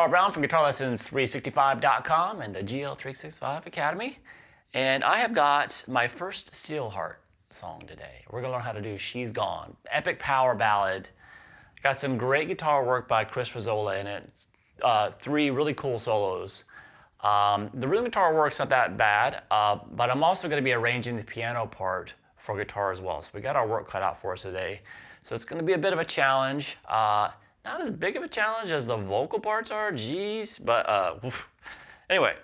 Charles Brown from GuitarLessons365.com and the GL365 Academy. And I have got my first Steelheart song today. We're going to learn how to do She's Gone. Epic power ballad. Got some great guitar work by Chris Risola in it. 3 really cool solos. The rhythm guitar work's not that bad, but I'm also going to be arranging the piano part for guitar as well. So we got our work cut out for us today. So it's going to be a bit of a challenge. Not as big of a challenge as the vocal parts are, geez, but anyway,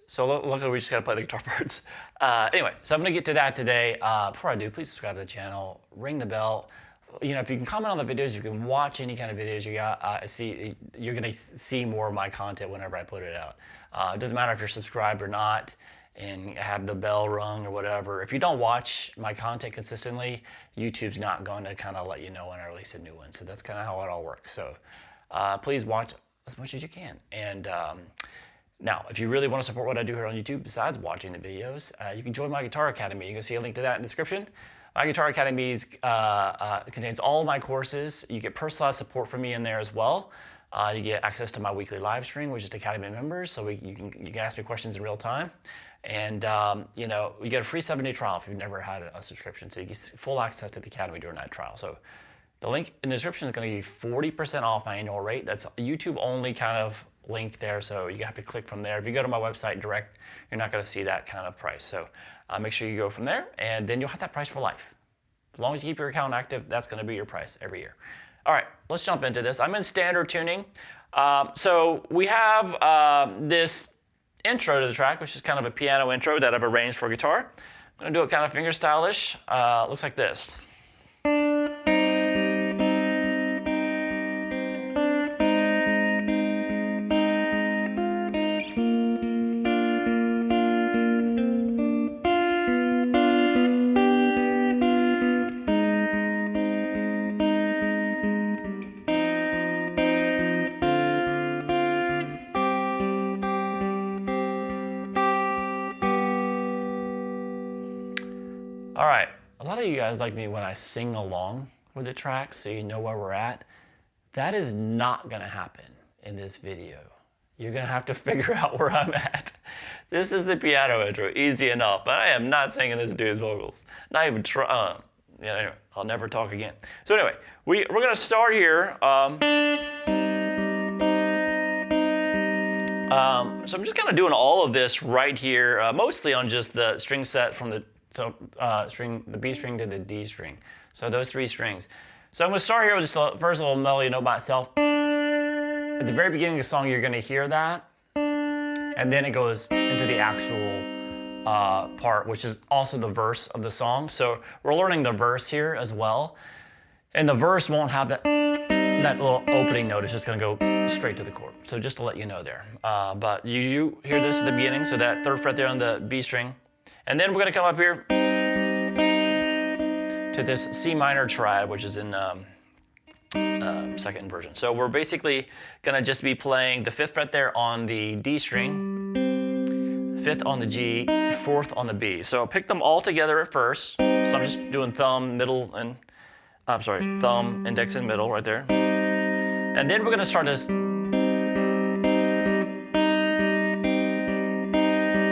so luckily we just got to play the guitar parts. Anyway, so I'm going to get to that today. Before I do, please subscribe to the channel, ring the bell. You know, if you can comment on the videos, you can watch any kind of videos you got. You're going to see more of my content whenever I put it out. It doesn't matter if you're subscribed or not and have the bell rung or whatever. If you don't watch my content consistently, YouTube's not going to kind of let you know when I release a new one. So that's kind of how it all works. So please watch as much as you can. And now, if you really want to support what I do here on YouTube, besides watching the videos, you can join my Guitar Academy. You can see a link to that in the description. My Guitar Academy contains all of my courses. You get personalized support from me in there as well. You get access to my weekly live stream, which is to Academy members, so you can ask me questions in real time. And you know, you get a free 7-day trial if you've never had a subscription, so you get full access to the Academy during that trial. So the link in the description is going to give you 40% off my annual rate. That's a YouTube only kind of link there, so you have to click from there. If you go to my website direct, you're not going to see that kind of price. So make sure you go from there, and then you'll have that price for life. As long as you keep your account active, that's going to be your price every year. All right, let's jump into this. I'm in standard tuning. So we have this intro to the track, which is kind of a piano intro that I've arranged for guitar. I'm going to do it kind of finger stylish. Looks like this. All right, a lot of you guys like me when I sing along with the tracks so you know where we're at. That is not gonna happen in this video. You're gonna have to figure out where I'm at. This is the piano intro, easy enough, but I am not singing this dude's vocals. Not even try, yeah, anyway, I'll never talk again. So anyway, we're gonna start here. So I'm just kind of doing all of this right here, mostly on just the string set from the the B string to the D string. So those 3 strings. So I'm going to start here with just a first little melody note by itself. At the very beginning of the song, you're going to hear that. And then it goes into the actual part, which is also the verse of the song. So we're learning the verse here as well. And the verse won't have that little opening note. It's just going to go straight to the chord. So just to let you know there. But you hear this at the beginning. So that 3rd fret there on the B string. And then we're going to come up here to this C minor triad, which is in 2nd inversion. So we're basically going to just be playing the 5th fret there on the D string, 5th on the G, 4th on the B. So pick them all together at first. So I'm just doing thumb, middle, and thumb, index, and middle right there. And then we're going to start this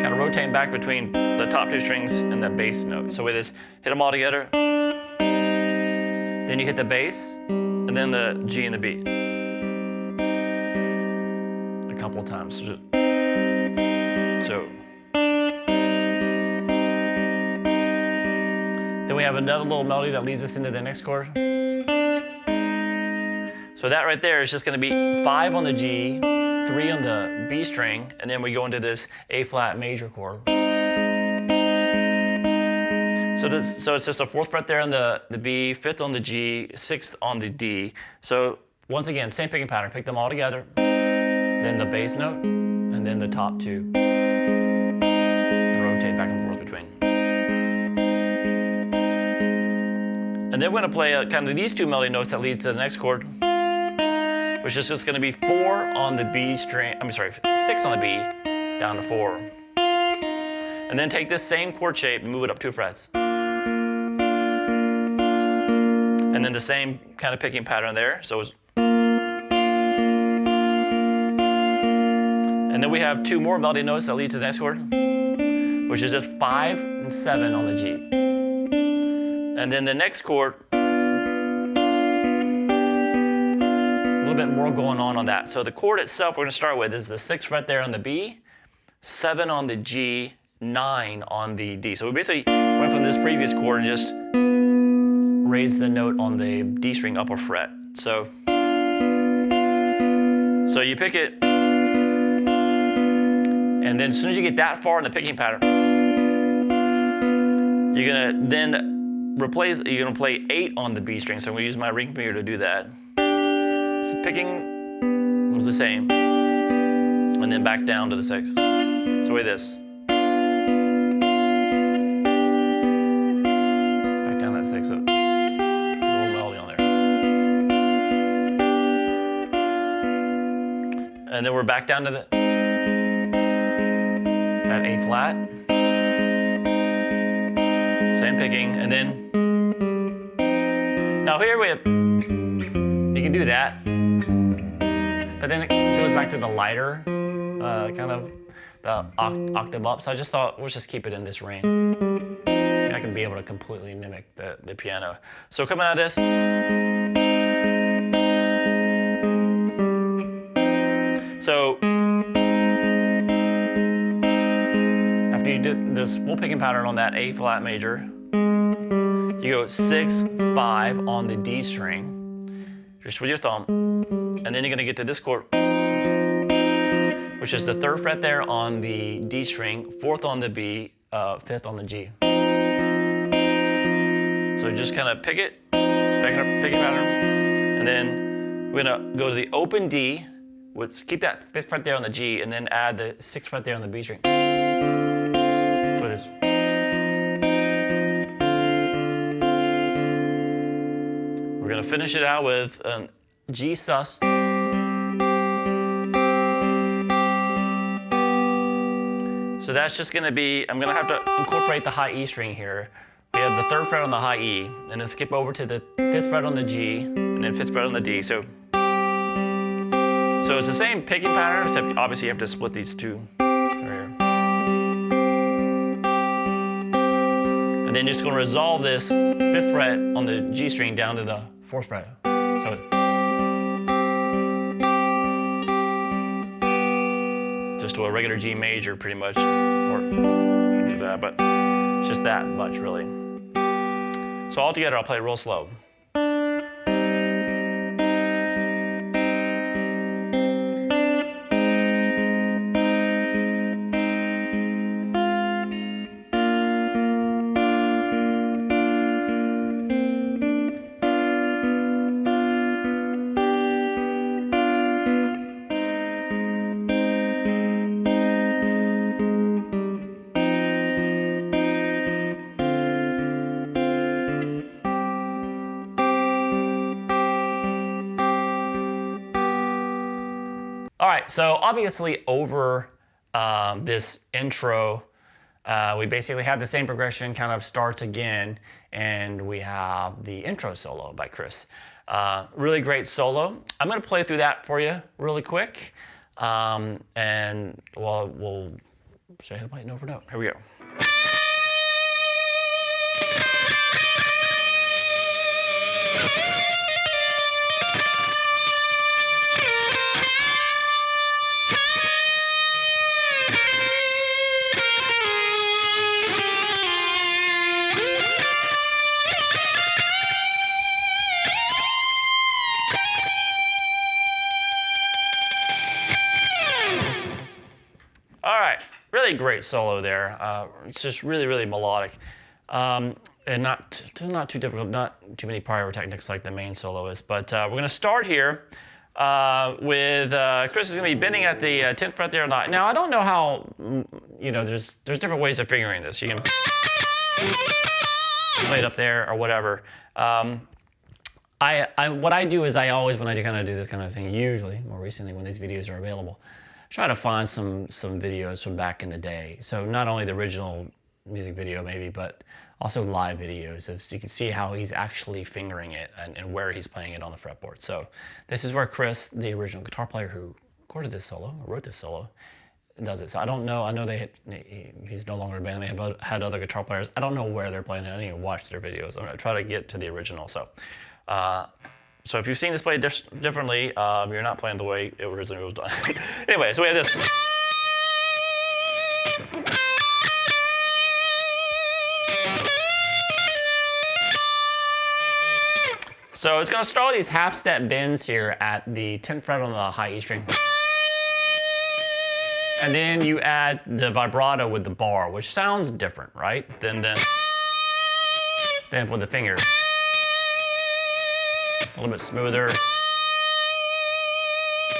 kind of rotating back between the top 2 strings and the bass note. So with this, hit them all together. Then you hit the bass, and then the G and the B. A couple of times. So. Then we have another little melody that leads us into the next chord. So that right there is just going to be 5 on the G, 3 on the B string, and then we go into this A flat major chord. So it's just a 4th fret there on the B, 5th on the G, 6th on the D. So once again, same picking pattern. Pick them all together, then the bass note, and then the top 2. And rotate back and forth between. And then we're going to play kind of these 2 melody notes that lead to the next chord, which is just going to be 4 on the B string, 6 on the B, down to 4. And then take this same chord shape and move it up 2 frets. And then the same kind of picking pattern there. So it's, and And then we have 2 more melody notes that lead to the next chord, which is just 5 and 7 on the G. And then the next chord, a little bit more going on that. So the chord itself we're going to start with is the 6th fret there on the B, 7 on the G, 9 on the D. So we basically went from this previous chord and just raised the note on the D string upper fret. So you pick it, and then as soon as you get that far in the picking pattern, you're gonna then you're gonna play 8 on the B string. So I'm gonna use my ring finger to do that. So picking is the same, and then back down to the 6th. So with this. Back down that 6th, so a little melody on there. And then we're back down to that A flat. Same picking, and then now here you can do that, but then it goes back to the lighter kind of the octave up. So I just thought let's just keep it in this range. I can be able to completely mimic the piano. So coming out of this. So after you did this full picking pattern on that A flat major, you go 6, 5 on the D string, just with your thumb, and then you're gonna get to this chord, which is the 3rd fret there on the D string, 4th on the B, 5th on the G. So just kind of pick it, picking pattern, and then we're gonna go to the open D. Let's keep that 5th fret there on the G, and then add the 6th fret there on the B string. So it is. We're gonna finish it out with a G sus. So that's just gonna be, I'm gonna have to incorporate the high E string here. We have the 3rd fret on the high E, and then skip over to the 5th fret on the G, and then 5th fret on the D. So it's the same picking pattern, except obviously you have to split these two. And then you're just gonna resolve this 5th fret on the G string down to the 4th fret. So just to a regular G major pretty much, or you can do that, but it's just that much really. So all together I'll play it real slow. All right, so obviously over this intro, we basically have the same progression, kind of starts again, and we have the intro solo by Chris. Really great solo. I'm gonna play through that for you really quick, and we'll show you how to play it note for note. Here we go. All right, really great solo there. It's just really, really melodic, and not too difficult, not too many pyrotechnics like the main solo is. But we're gonna start here with Chris is gonna be bending at the 10th fret there. Now I don't know how, there's different ways of figuring this. You can play it up there or whatever. What I do is I always, when I kind of do this kind of thing, usually more recently when these videos are available, try to find some videos from back in the day. So not only the original music video maybe, but also live videos so you can see how he's actually fingering it and where he's playing it on the fretboard. So this is where Chris, the original guitar player who recorded this solo, or wrote this solo, does it. So I don't know. I know he's no longer a band. They have had other guitar players. I don't know where they're playing it. I didn't even watch their videos. I'm gonna try to get to the original. So, so if you've seen this played differently, you're not playing the way it originally was done. Anyway, so we have this. So it's going to start with these half-step bends here at the 10th fret on the high E string. And then you add the vibrato with the bar, which sounds different, right? Than with the finger. A little bit smoother.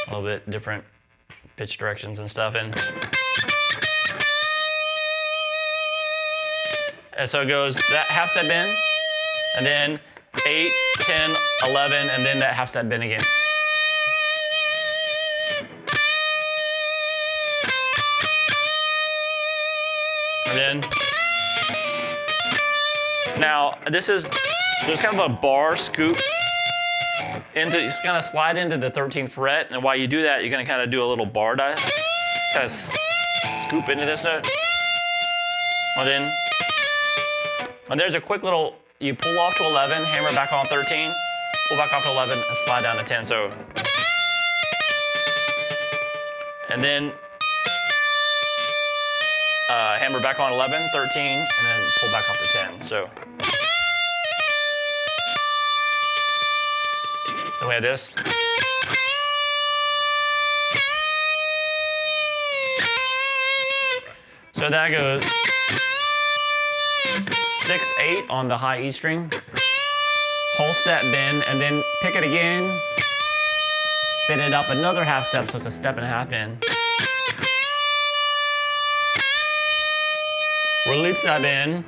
A little bit different pitch directions and stuff. And so it goes that half-step bend, and then 8, 10, 11, and then that half-step bend again. And then, now there's kind of a bar scoop it's gonna slide into the 13th fret, and while you do that, you're gonna kind of do a little bar dive, kind of scoop into this note. And there's a quick little, you pull off to 11, hammer back on 13, pull back off to 11, and slide down to 10. So, and then hammer back on 11, 13, and then pull back off to 10. So, then we have this. So that goes 6, 8 on the high E string, whole step bend, and then pick it again, bend it up another half step, so it's a step and a half bend. Release that bend, and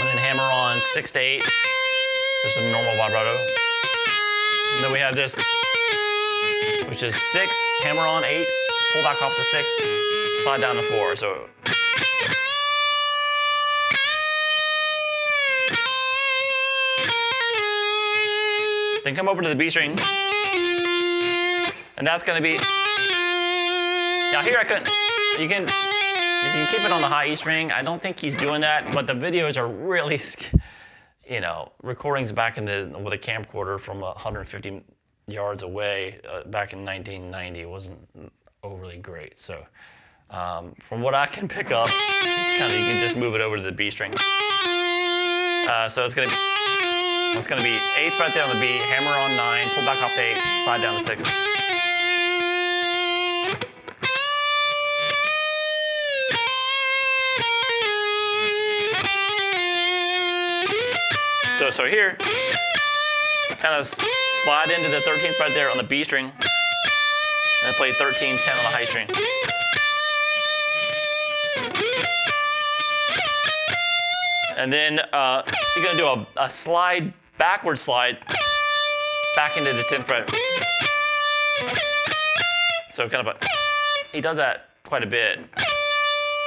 then hammer on 6 to 8, just a normal vibrato. And then we have this, which is 6, hammer on 8, pull back off to 6, slide down to 4. So. Then come over to the B string, and that's going to be. Now here you can keep it on the high E string. I don't think he's doing that, but the videos are really, recordings back with a camcorder from 150 yards away back in 1990 wasn't overly great. So from what I can pick up, you can just move it over to the B string. So it's going to be 8th fret there on the B, hammer on 9, pull back off to 8, slide down to 6. So here, kind of slide into the 13th fret there on the B string, and then play 13, 10 on the high string. And then you're going to do a slide, backward slide, back into the 10th fret. So kind of he does that quite a bit.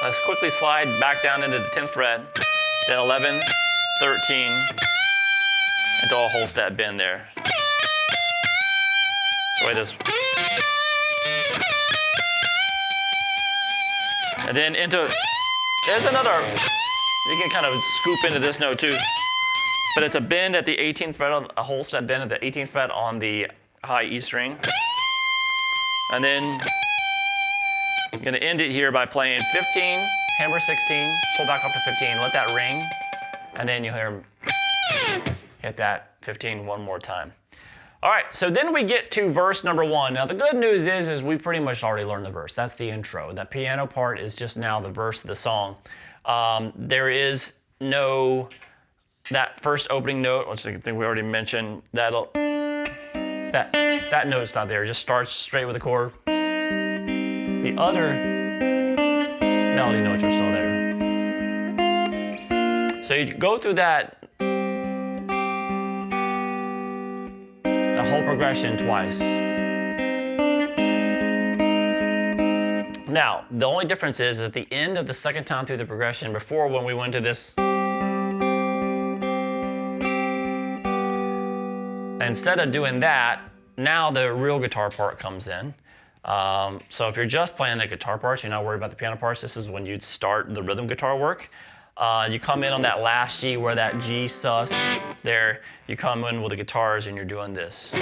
Let's quickly slide back down into the 10th fret, then 11, 13, into a whole step bend there. So it is. And then there's another, you can kind of scoop into this note too. But it's a bend at the 18th fret, a whole step bend at the 18th fret on the high E string. And then I'm going to end it here by playing 15, hammer 16, pull back up to 15, let that ring, and then you'll hear him hit that 15 one more time. All right, so then we get to verse number 1. Now the good news is we pretty much already learned the verse. That's the intro. That piano part is just now the verse of the song. There is no, that first opening note, which I think we already mentioned, that note's not there. It just starts straight with a chord. The other melody notes are still there. So you go through that whole progression twice. Now, the only difference is at the end of the second time through the progression, before when we went to this, instead of doing that, now the real guitar part comes in. So if you're just playing the guitar parts, you're not worried about the piano parts, this is when you'd start the rhythm guitar work. You come in on that last G where that G sus there, you come in with the guitars and you're doing this.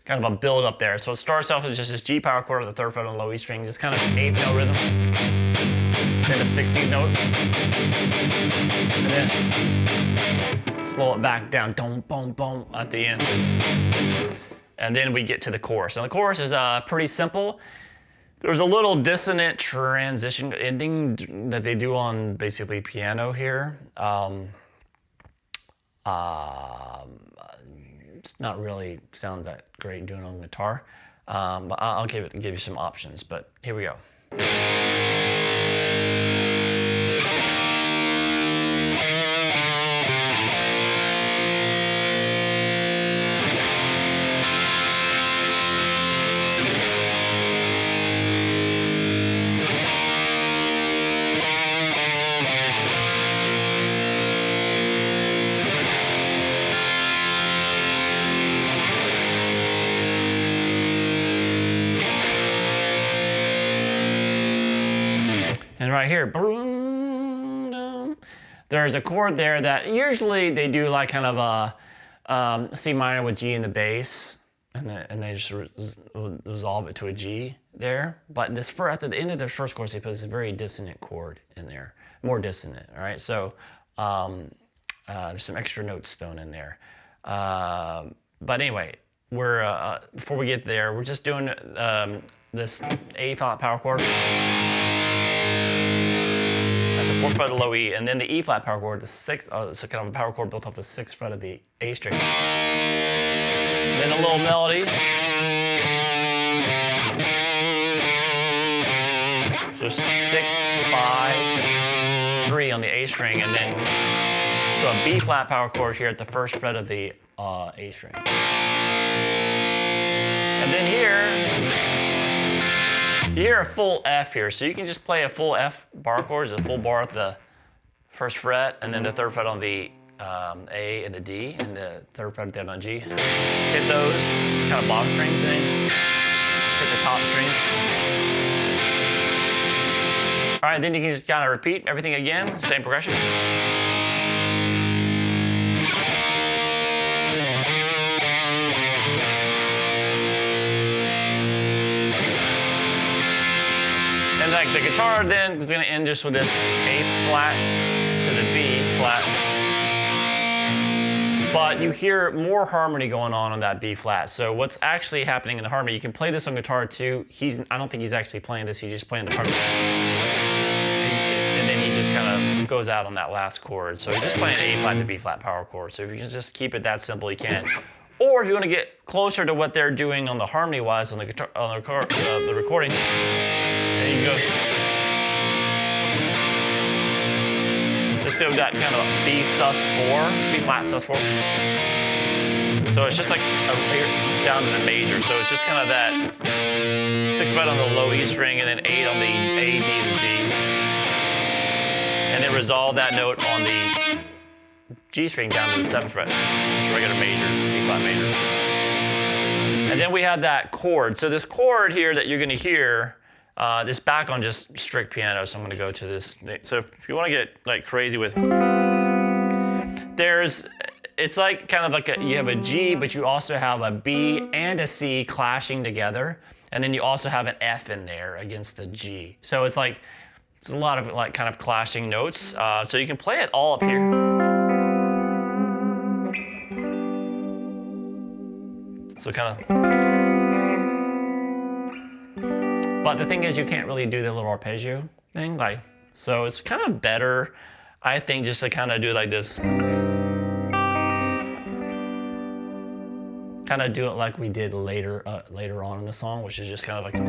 Kind of a build up there. So it starts off with just this G power chord on the 3rd fret on the low E string, just kind of an 8th note rhythm, then a 16th note, and then slow it back down, dum, boom, boom, at the end. And then we get to the chorus. Now the chorus is pretty simple. There's a little dissonant transition ending that they do on basically piano here. It's not really sounds that great doing it on guitar, but I'll give you some options. But here we go. And right here, there's a chord there that usually they do like kind of a C minor with G in the bass, and they just resolve it to a G there. But this at the end of the first chorus, they put this very dissonant chord in there, more dissonant. All right, so there's some extra notes thrown in there. But anyway, we're before we get there, we're just doing this A flat power chord. At the 4th fret of the low E, and then the E flat power chord, the 6th, it's kind of a power chord built off the 6th fret of the A string. Then a little melody. Just 6, 5, 3 on the A string, and then to a B flat power chord here at the 1st fret of the A string. And then here, you hear a full F here, so you can just play a full F bar chord, a full bar at the 1st fret, and then the 3rd fret on the A and the D, and the 3rd fret down on G. Hit those kind of bottom strings, and then hit the top strings. All right, then you can just kind of repeat everything again, same progression. And like the guitar then is going to end just with this A flat to the B flat. But you hear more harmony going on that B flat. So what's actually happening in the harmony, you can play this on guitar too. I don't think he's actually playing this, he's just playing the harmony. And then he just kind of goes out on that last chord. So he's just playing A flat to B flat power chord. So if you can just keep it that simple, you can. Or if you want to get closer to what they're doing on the harmony wise on the guitar, on the recording, then you go just do that kind of B sus4, B flat sus4. So it's just like down to the major. So it's just kind of that 6th fret on the low E string and then 8 on the A, D, and the G. And then resolve that note on the G string down to the 7th fret, just regular major, B flat major. And then we have that chord. So this chord here that you're going to hear, this back on just strict piano. So I'm going to go to this. So if you want to get like crazy with, it's like kind of like you have a G, but you also have a B and a C clashing together, and then you also have an F in there against the G. So it's like it's a lot of like kind of clashing notes. So you can play it all up here. So kind of, but the thing is you can't really do the little arpeggio thing, like, so it's kind of better, I think, just to kind of do like this. Kind of do it like we did later on in the song, which is just kind of like, you're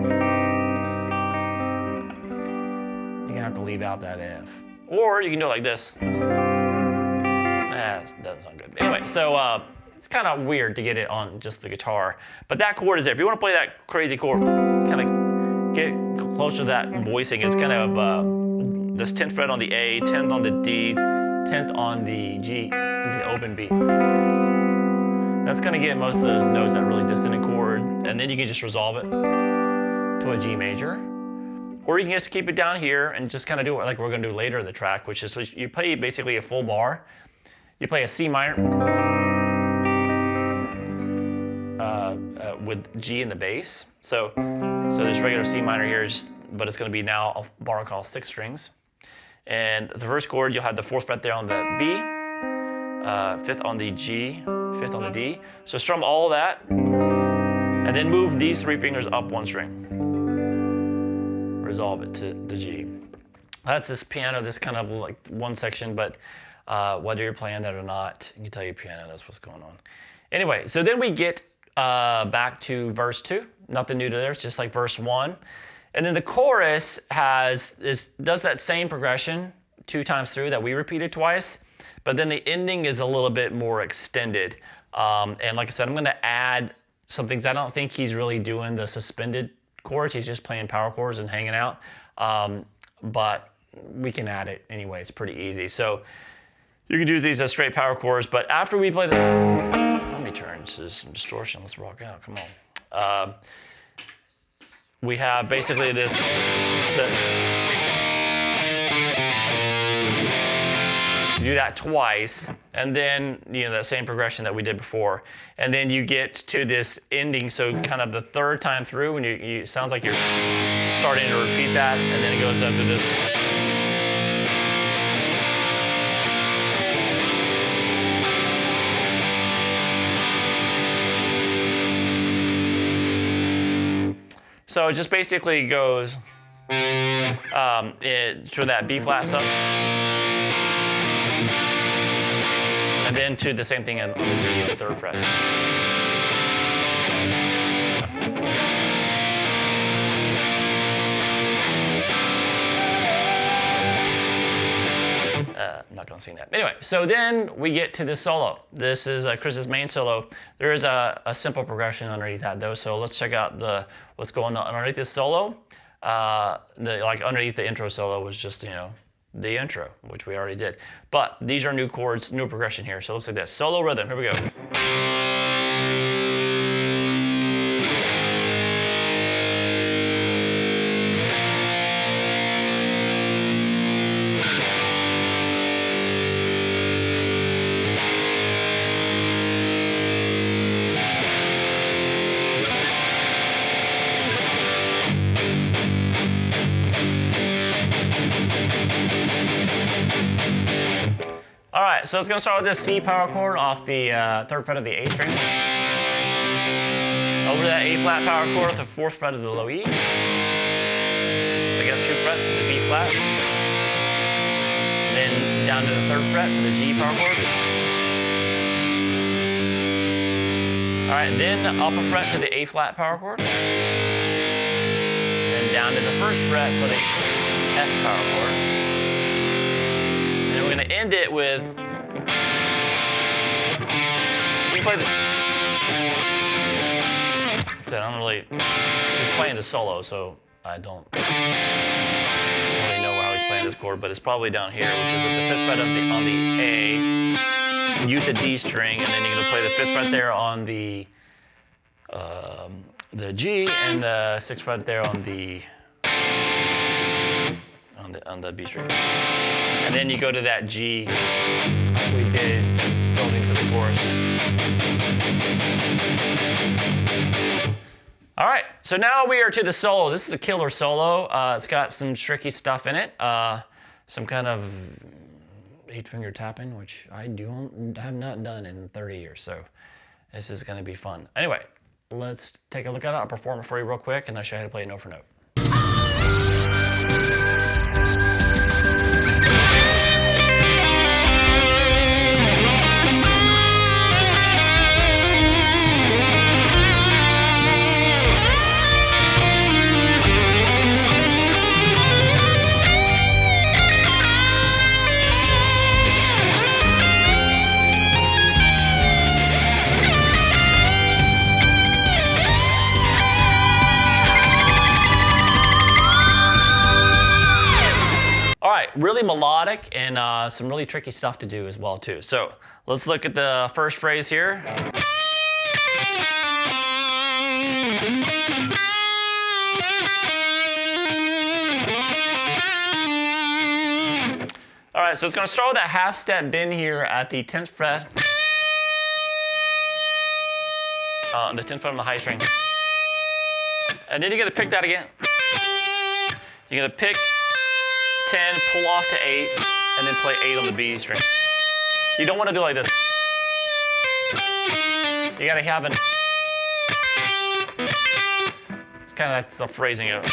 gonna have to leave out that F. Or you can do it like this. It doesn't sound good. Anyway, so it's kind of weird to get it on just the guitar. But that chord is there. If you want to play that crazy chord, kind of get closer to that voicing. It's kind of this 10th fret on the A, 10th on the D, 10th on the G, and the open B. That's gonna get most of those notes that really dissonant chord, and then you can just resolve it to a G major. Or you can just keep it down here and just kind of do it like we're gonna do later in the track, which is you play basically a full bar. You play a C minor with G in the bass. So this regular C minor here, but it's gonna be now a bar called 6 strings. And the first chord, you'll have the 4th fret there on the B, 5th on the G, 5th on the D. So strum all that, and then move these 3 fingers up 1 string. Resolve it to the G. That's this piano, this kind of like one section, but whether you're playing that or not, you can tell your piano that's what's going on. Anyway, so then we get back to verse 2. Nothing new to there, it's just like verse 1. And then the chorus does that same progression 2 times through that we repeated twice, but then the ending is a little bit more extended. And like I said, I'm gonna add some things. I don't think he's really doing the suspended chords. He's just playing power chords and hanging out. But we can add it anyway. It's pretty easy. So you can do these as straight power chords, but after we play let me turn to some distortion. Let's rock out. Come on. We have basically this. You do that twice, and then that same progression that we did before, and then you get to this ending. So kind of the 3rd time through, when you sounds like you're starting to repeat that, and then it goes up to this. So it just basically goes for that B flat sub, and then to the same thing on the G, the 3rd fret. I'm not gonna sing that. Anyway, so then we get to this solo. This is Chris's main solo. There is a simple progression underneath that though. So let's check out what's going on underneath this solo. Like underneath the intro solo was just the intro, which we already did. But these are new chords, new progression here. So it looks like this. Solo rhythm. Here we go. All right, so it's gonna start with this C power chord off the 3rd fret of the A string. Over that A flat power chord with the 4th fret of the low E. So I got 2 frets to the B flat. Then down to the 3rd fret for the G power chord. All right, then upper fret to the A flat power chord. Then down to the 1st fret for the F power chord. And we're gonna end it with, you play the, I don't really, he's playing the solo, so I don't really know how he's playing this chord, but it's probably down here, which is at the 5th fret on the A, mute the D string, and then you're gonna play the 5th fret there on the G, and the 6th fret there on the B string. And then you go to that G like we did, building to the chorus. All right, so now we are to the solo. This is a killer solo. It's got some tricky stuff in it. Some kind of 8-finger tapping, which I have not done in 30 years. So this is gonna be fun. Anyway, let's take a look at it. I'll perform it for you real quick, and I'll show you how to play it note for note. really melodic and some really tricky stuff to do as well too. So let's look at the first phrase here. All right, so it's going to start with that half step bend here at the 10th fret. The 10th fret on the high string. And then you're going to pick that again. You're going to pick 10, pull off to 8, and then play 8 on the B string. You don't want to do it like this. You got to have an... It's kind of like the phrasing of it.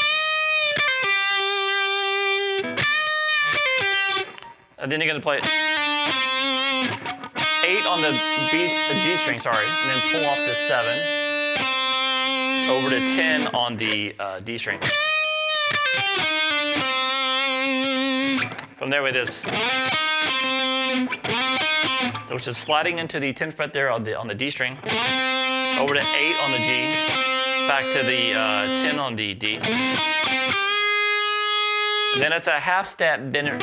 And then you're going to play 8 on the G string, sorry, and then pull off to 7, over to 10 on the D string. From there with this, which is sliding into the 10th fret there on the D string, over to 8 on the G, back to the 10 on the D. And then it's a half step bender.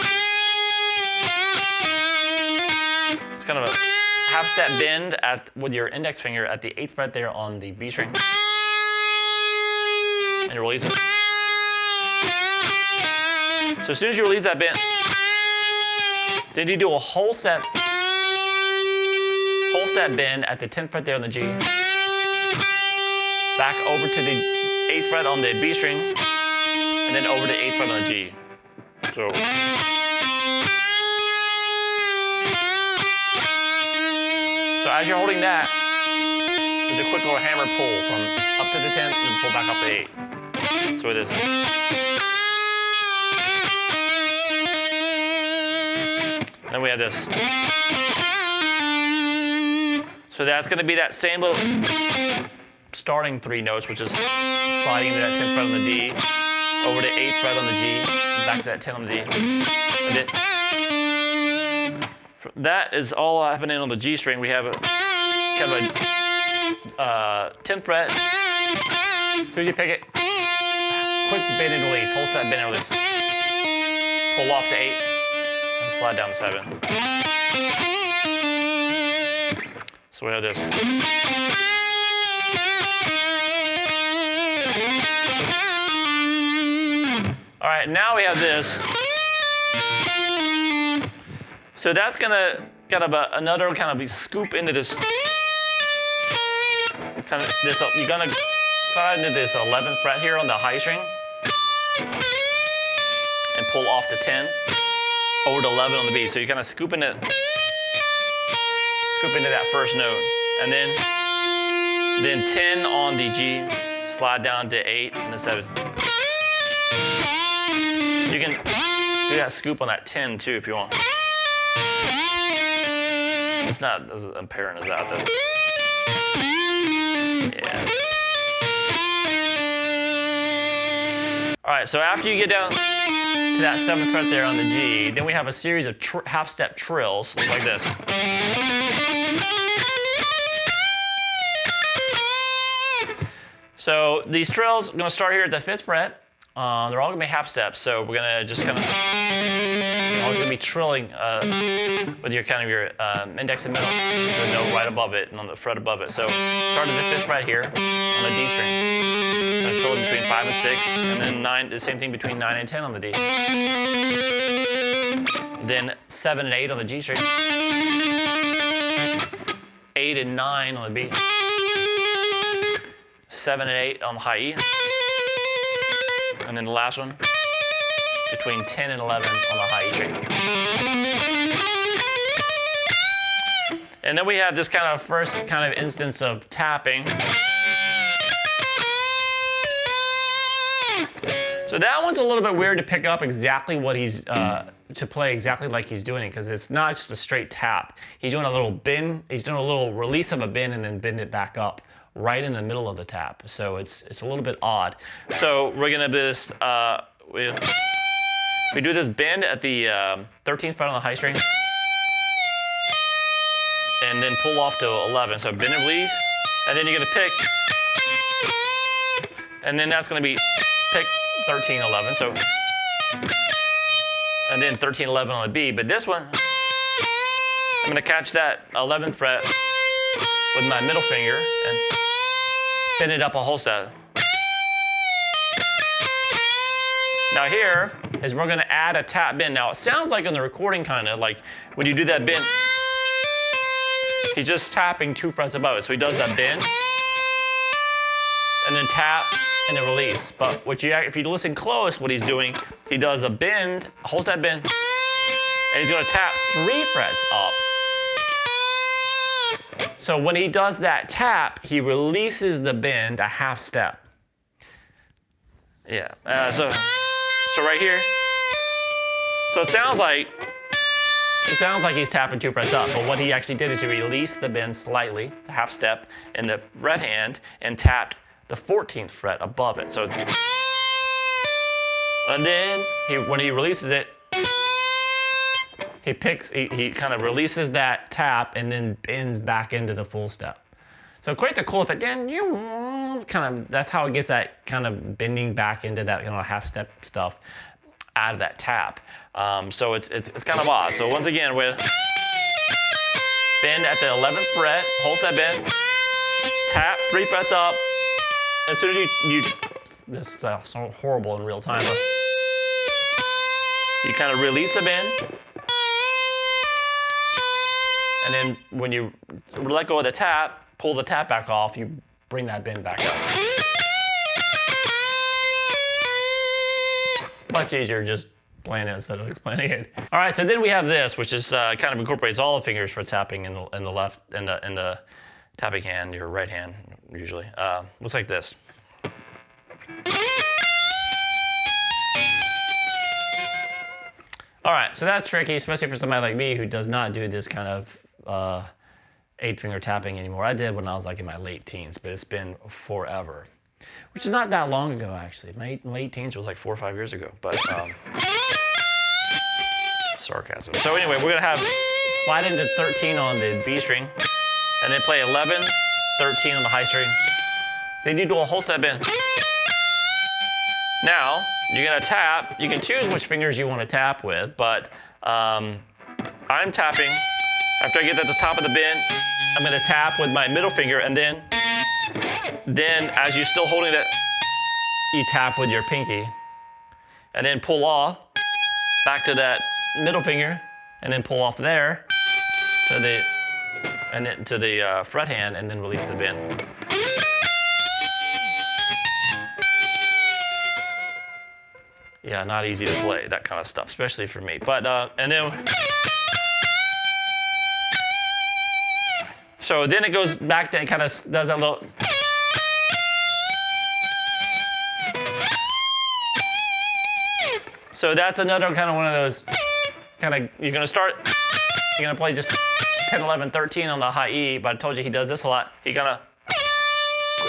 It's kind of a half step bend with your index finger at the 8th fret there on the B string. And you release it. So as soon as you release that bend, then you do a whole step bend at the 10th fret there on the G. Back over to the 8th fret on the B string, and then over to 8th fret on the G. So as you're holding that, there's a quick little hammer pull from up to the 10th and pull back up to 8. So it is. Then we have this. So that's going to be that same little starting 3 notes, which is sliding into that 10th fret on the D, over to 8th fret on the G, back to that 10 on the D. And then that is all happening on the G string. We have a kind of a 10th fret. As soon as you pick it, quick bend and release, whole step bend and release. Pull off to 8 and slide down to 7. So we have this. All right, now we have this. So that's gonna kind of another kind of scoop into this kind of this. You're gonna slide into this 11th fret here on the high string and pull off to 10, over to 11 on the B. So you kind of scoop into that first note, and then 10 on the G, slide down to 8 and the 7. You can do that scoop on that 10 too if you want. It's not as apparent as that though. Yeah. All right, so after you get down to that 7th fret there on the G, then we have a series of half-step trills like this. So these trills are going to start here at the 5th fret. They're all going to be half steps, so we're going to just kind of, you're always going to be trilling with your kind of your index and middle to the note right above it and on the fret above it. So start at the 5th fret here on the D string. And trill between 5 and 6, and then 9, the same thing between 9 and 10 on the D. Then 7 and 8 on the G string. 8 and 9 on the B. 7 and 8 on the high E. And then the last one, between 10 and 11 on the high E string. And then we have this kind of first kind of instance of tapping. So that one's a little bit weird to pick up exactly what he's, to play exactly like he's doing it, because it's not just a straight tap. He's doing a little bend, he's doing a little release of a bend and then bend it back up right in the middle of the tap. So it's a little bit odd. So we're gonna do this, we do this bend at the 13th fret on the high string, and then pull off to 11. So bend and release, and then you're gonna pick, and then that's gonna be pick 13, 11. So, and then 13, 11 on the B. But this one, I'm gonna catch that 11th fret with my middle finger and bend it up a whole step. Now here is we're gonna add a tap bend. Now it sounds like in the recording kind of like when you do that bend, he's just tapping 2 frets above it. So he does that bend and then tap and then release. But if you listen close, what he's doing, he does a bend, holds that bend, and he's gonna tap 3 frets up. So when he does that tap, he releases the bend a half step. Yeah, so right here. So it sounds like he's tapping 2 frets up, but what he actually did is he released the bend slightly, a half step, in the right hand and tapped the 14th fret above it. So, and then when he releases it, he kind of releases that tap and then bends back into the full step. So it creates a cool effect. Then that's how it gets that kind of bending back into that half step stuff out of that tap. So it's kind of odd. So once again, with bend at the 11th fret, hold that bend, tap 3 frets up. As soon as this is so horrible in real time. You kind of release the bend. And then when you let go of the tap, pull the tap back off, you bring that bend back up. Much easier just playing it instead of explaining it. All right, so then we have this, which is kind of incorporates all the fingers for tapping in the left, in the tapping hand, your right hand usually. Looks like this. All right, so that's tricky, especially for somebody like me who does not do this kind of 8-finger tapping anymore. I did when I was like in my late teens, but it's been forever, which is not that long ago actually. My late teens was like 4 or 5 years ago, but sarcasm. So anyway, we're gonna have slide into 13 on the B string, and then play 11, 13 on the high string. Then you do a whole step bend. Now, you're gonna tap. You can choose which fingers you want to tap with, but I'm tapping. After I get to the top of the bend, I'm gonna tap with my middle finger, and then as you're still holding that, you tap with your pinky, and then pull off back to that middle finger, and then pull off there to the fret hand, and then release the bend. Yeah, not easy to play, that kind of stuff, especially for me. But, and then, so then it goes back to, it kind of does that little, so that's another kind of one of those, you're gonna play just 10, 11, 13 on the high E, but I told you he does this a lot. He kind of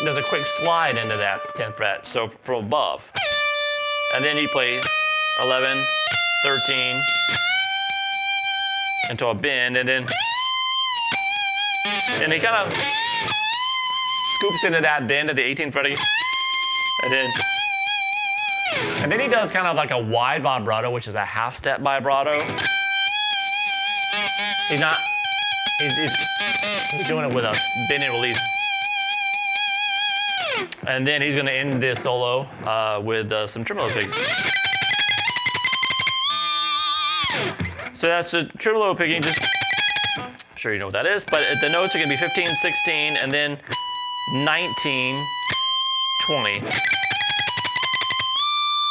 does a quick slide into that 10th fret, so from above. And then you play 11, 13 into a bend, and he kind of scoops into that bend at the 18th fret again. And then he does kind of like a wide vibrato, which is a half step vibrato. He's doing it with a bend and release. And then he's going to end this solo with some tremolo picking. So that's the tremolo picking. Just, I'm sure you know what that is, but the notes are going to be 15, 16, and then 19, 20.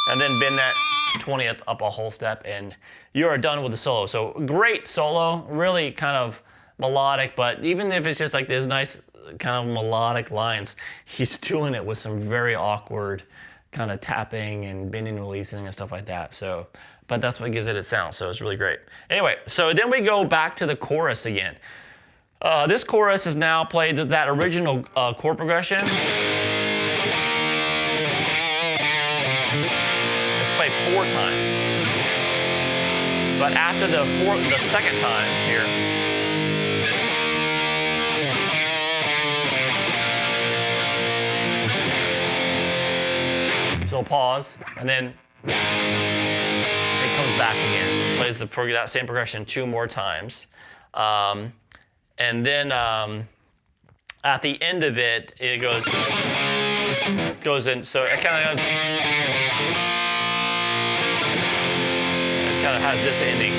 And then bend that 20th up a whole step, and you are done with the solo. So great solo, really kind of melodic, but even if it's just like this nice kind of melodic lines, he's doing it with some very awkward kind of tapping and bending and releasing and stuff like that. So, but that's what gives it its sound, so it's really great. Anyway, so then we go back to the chorus again. This chorus is now played that original chord progression. It's played 4 times. But after the second time here, so pause, and then it comes back again. Plays that same progression 2 more times. And then at the end of it, it goes in. So it kind of has this ending.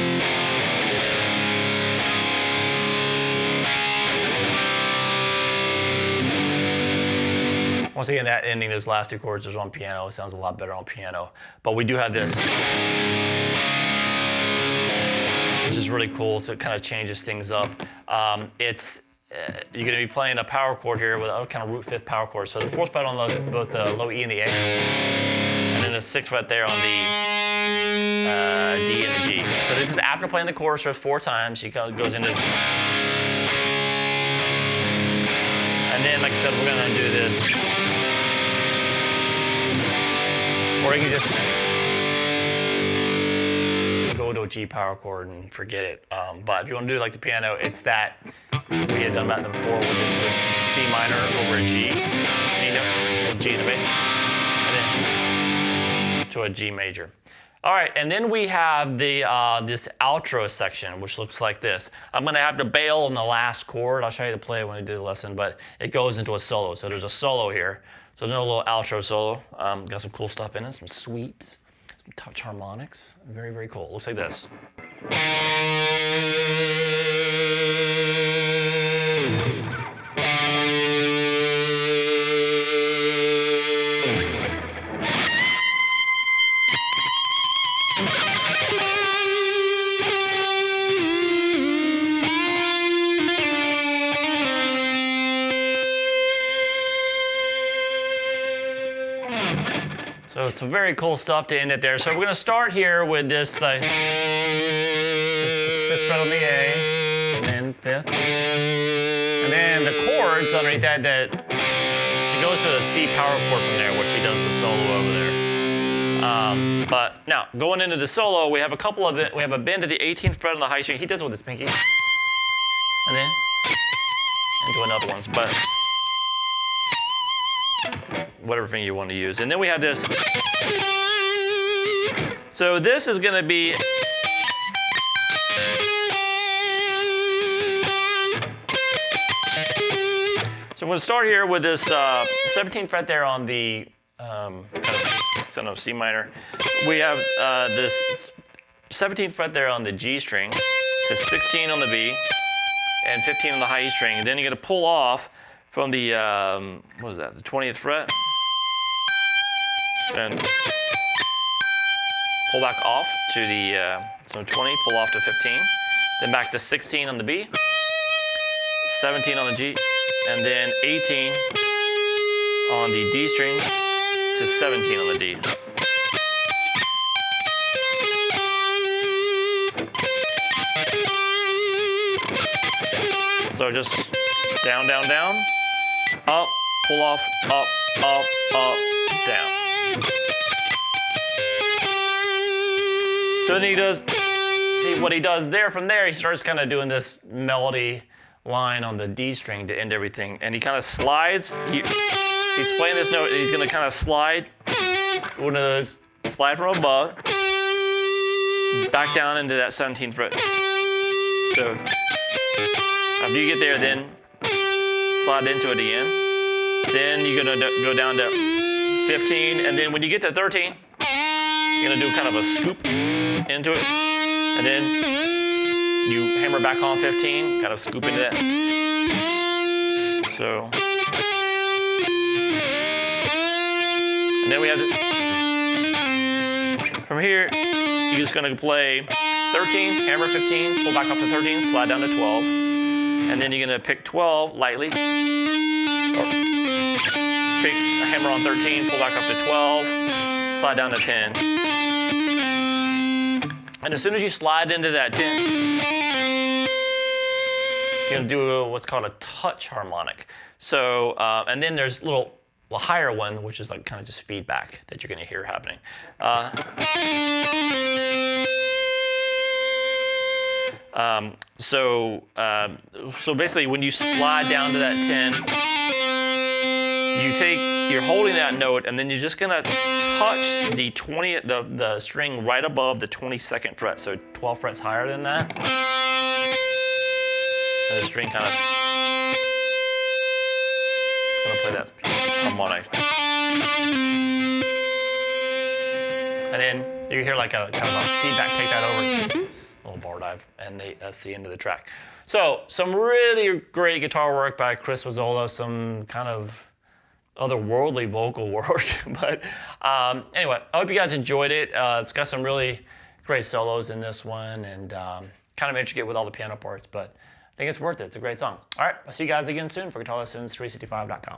Once again, that ending, those last 2 chords are on piano. It sounds a lot better on piano. But we do have this, which is really cool. So it kind of changes things up. You're going to be playing a power chord here with a kind of root 5th power chord. So the 4th fret on both the low E and the A, and then the 6th fret there on the D and the G. So this is after playing the chorus 4 times. She goes into this. And then, like I said, we're going to do this. Or you can just go to a G power chord and forget it. But if you want to do like the piano, it's that. We had done that before with this C minor over a G note, G in the bass, and then to a G major. All right, and then we have the this outro section, which looks like this. I'm gonna have to bail on the last chord. I'll show you to play when we do the lesson, but it goes into a solo. So there's a solo here. So there's a little outro solo. Got some cool stuff in it, some sweeps, some touch harmonics. Very, very cool. Looks like this. So some very cool stuff to end it there. So we're going to start here with this, just 6th fret on the A, and then 5th. And then the chords underneath that it goes to a C power chord from there, where she does the solo over there. But now, going into the solo, we have a couple of it. We have a bend to the 18th fret on the high string. He does it with his pinky. And then into another one. But whatever finger you want to use. And then we have this. So this is going to be so I'm going to start here with this 17th fret there on the C minor. We have this 17th fret there on the G string to 16 on the B and 15 on the high E string. And then you're going to pull off from the what is that? The 20th fret. And pull back off to the, so 20, pull off to 15, then back to 16 on the B, 17 on the G, and then 18 on the D string to 17 on the D. So just down, down, down, up, pull off, up, up, up, down. So then what he does there, from there, he starts kind of doing this melody line on the D string to end everything. And he kind of slides, he's playing this note, and he's gonna kind of slide one of those, slide from above, back down into that 17th fret. So after you get there, then slide into it again. Then you're gonna go down to 15, and then when you get to 13, you're gonna do kind of a scoop into it, and then you hammer back on 15, kind of scoop into that. So, and then we have from here, you're just gonna play 13, hammer 15, pull back up to 13, slide down to 12, and then you're gonna pick 12 lightly, or pick a hammer on 13, pull back up to 12, slide down to 10. And as soon as you slide into that 10, you're gonna do what's called a touch harmonic. So, and then there's a higher one, which is like kind of just feedback that you're gonna hear happening. So basically when you slide down to that 10, you're holding that note, and then you're just gonna touch the string right above the 22nd fret, so 12 frets higher than that. And the string kind of gonna play that harmonic. And then you hear like a kind of a feedback, take that over, a little bar dive, and that's the end of the track. So some really great guitar work by Chris Risola, some kind of otherworldly vocal work. But anyway, I hope you guys enjoyed it. It's got some really great solos in this one, and kind of intricate with all the piano parts, but I think it's worth it. It's a great song. All right, I'll see you guys again soon for GuitarLessons365.com.